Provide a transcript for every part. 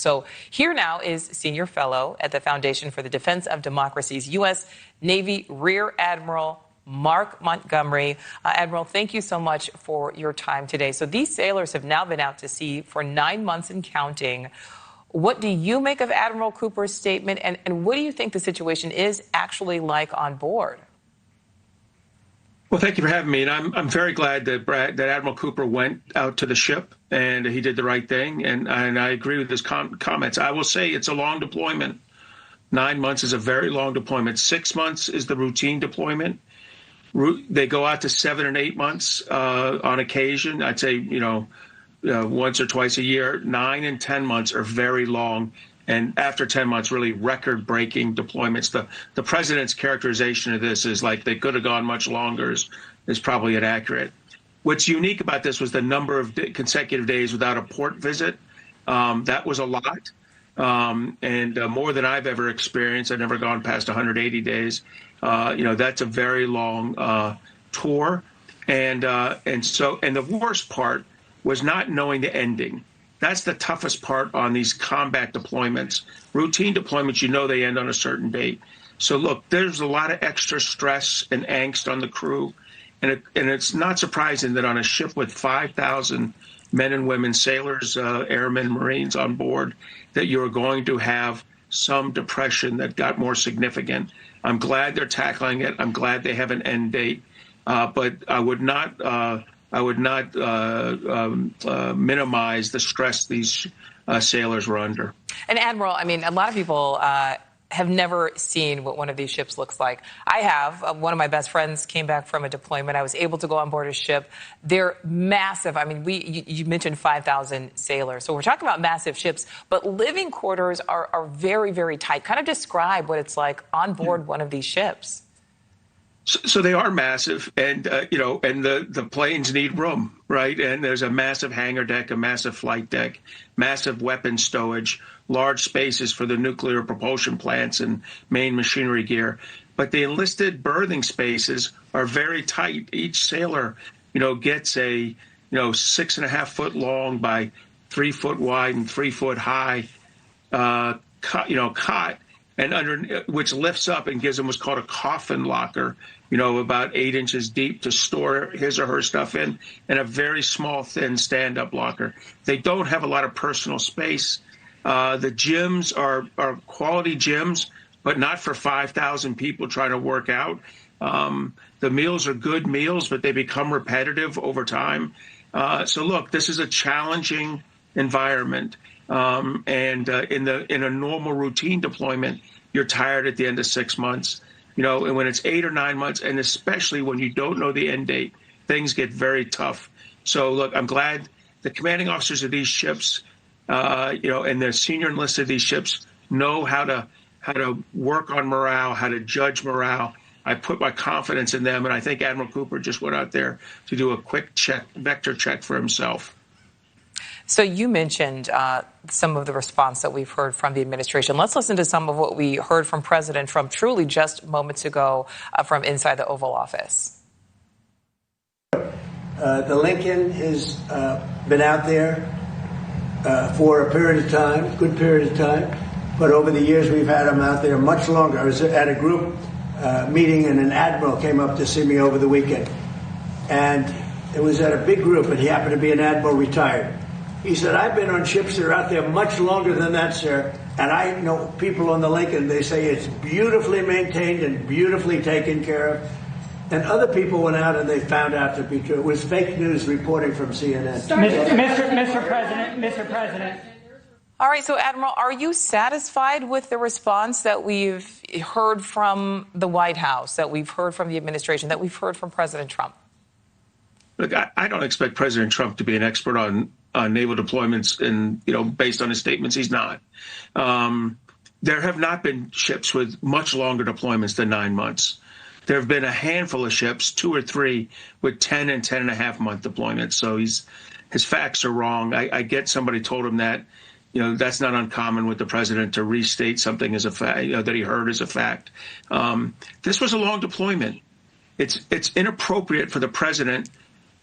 So here now is Senior Fellow at the Foundation for the Defense of Democracy's U.S. Navy Rear Admiral Mark Montgomery. Admiral, thank you so much for your time today. So these sailors have now been out to sea for 9 months and counting. What do you make of Admiral Cooper's statement, and what do you think the situation is actually like on board? Well, thank you for having me. And I'm very glad that Admiral Cooper went out to the ship and he did the right thing. And I agree with his comments. I will say it's a long deployment. 9 months is a very long deployment. 6 months is the routine deployment. They go out to 7 and 8 months on occasion. I'd say, once or twice a year. 9 and 10 months are very long. And after 10 months, really record-breaking deployments. The president's characterization of this is like they could have gone much longer is probably inaccurate. What's unique about this was the number of consecutive days without a port visit. That was a lot, and more than I've ever experienced. I've never gone past 180 days. That's a very long tour, and the worst part was not knowing the ending. That's the toughest part on these combat deployments. Routine deployments, they end on a certain date. So look, there's a lot of extra stress and angst on the crew. And it's not surprising that on a ship with 5,000 men and women, sailors, airmen, Marines on board, that you're going to have some depression that got more significant. I'm glad they're tackling it. I'm glad they have an end date. But I would not minimize the stress these sailors were under. And Admiral, a lot of people have never seen what one of these ships looks like. I have. One of my best friends came back from a deployment. I was able to go on board a ship. They're massive. You mentioned 5,000 sailors. So we're talking about massive ships, but living quarters are very, very tight. Kind of describe what it's like on board one of these ships. So they are massive, and the planes need room, right? And there's a massive hangar deck, a massive flight deck, massive weapon stowage, large spaces for the nuclear propulsion plants and main machinery gear. But the enlisted berthing spaces are very tight. Each sailor, gets a 6.5 foot long by 3 foot wide and 3 foot high cot. And which lifts up and gives them what's called a coffin locker, about 8 inches deep to store his or her stuff in, and a very small, thin stand-up locker. They don't have a lot of personal space. The gyms are quality gyms, but not for 5,000 people trying to work out. The meals are good meals, but they become repetitive over time. So look, this is a challenging environment. And in a normal routine deployment, you're tired at the end of 6 months, and when it's 8 or 9 months, and especially when you don't know the end date, things get very tough. So look, I'm glad the commanding officers of these ships, and the senior enlisted of these ships know how to work on morale, how to judge morale. I put my confidence in them, and I think Admiral Cooper just went out there to do a quick vector check for himself. So you mentioned some of the response that we've heard from the administration. Let's listen to some of what we heard from President Trump truly just moments ago from inside the Oval Office. The Lincoln has been out there for a period of time, good period of time. But over the years, we've had them out there much longer. I was at a group meeting, and an admiral came up to see me over the weekend. And it was at a big group, and he happened to be an admiral retired. He said, I've been on ships that are out there much longer than that, sir. And I know people on the Lincoln, they say it's beautifully maintained and beautifully taken care of. And other people went out and they found out to be true. It was fake news reporting from CNN. Mr. President. All right, so Admiral, are you satisfied with the response that we've heard from the White House, that we've heard from the administration, that we've heard from President Trump? Look, I don't expect President Trump to be an expert on naval deployments, and based on his statements, he's not. There have not been ships with much longer deployments than 9 months. There have been a handful of ships, 2 or 3, with 10 and 10.5 month deployments. So his facts are wrong. I get somebody told him that. That's not uncommon with the president to restate something as a fact, that he heard as a fact. This was a long deployment. It's inappropriate for the president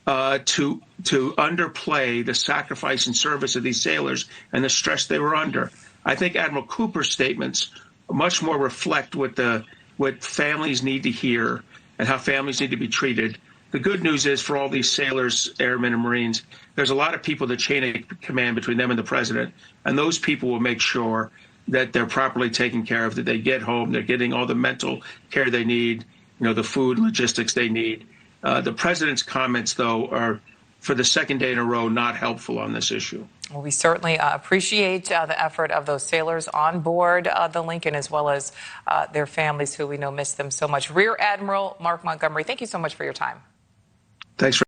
to underplay the sacrifice and service of these sailors and the stress they were under. I think Admiral Cooper's statements much more reflect what families need to hear and how families need to be treated. The good news is for all these sailors, airmen, and Marines, there's a lot of people, the chain of command between them and the president, and those people will make sure that they're properly taken care of, that they get home, they're getting all the mental care they need, the food, logistics they need. The president's comments, though, are, for the second day in a row, not helpful on this issue. Well, we certainly appreciate the effort of those sailors on board the Lincoln, as well as their families, who we know miss them so much. Rear Admiral Mark Montgomery, thank you so much for your time. Thanks for